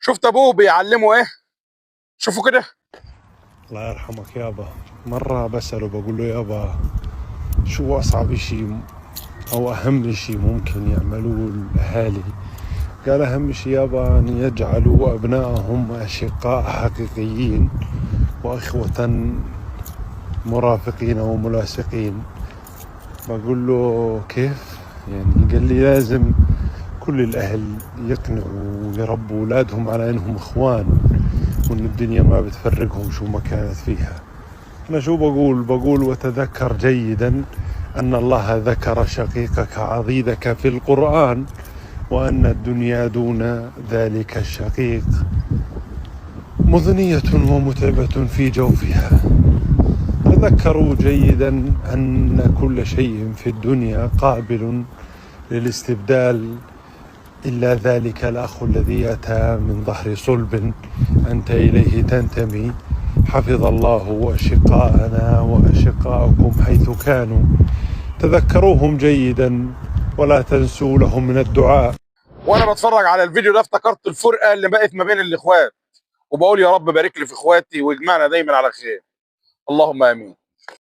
شفت ابوه بيعلمه ايه؟ شوفوا كده. الله يرحمك يابا. مرة بسأله بقول له يابا شو أصعب إشي أو أهم إشي ممكن يعملوه الأهالي؟ قال أهم إشي يابا أن يجعلوا أبنائهم أشقاء حقيقيين وإخوة مرافقين وملاصقين. بقول له كيف؟ يعني قال لي لازم كل الأهل يقنعوا ويربوا أولادهم على أنهم إخوان وأن الدنيا ما بتفرقهم شو ما كانت فيها. أنا شو بقول وتذكر جيدا أن الله ذكر شقيقك عضيدك في القرآن وأن الدنيا دون ذلك الشقيق مضنية ومتعبة في جوفها. تذكروا جيدا أن كل شيء في الدنيا قابل للاستبدال إلا ذلك الأخ الذي أتى من ظهر صلب أنت إليه تنتمي. حفظ الله أشقاءنا وأشقاءكم حيث كانوا. تذكروهم جيدا ولا تنسوا لهم من الدعاء. وانا بتفرج على الفيديو ده افتكرت الفرقه اللي بقت ما بين الاخوات، وبقول يا رب بارك لي في اخواتي واجمعنا دايما على خير. اللهم امين.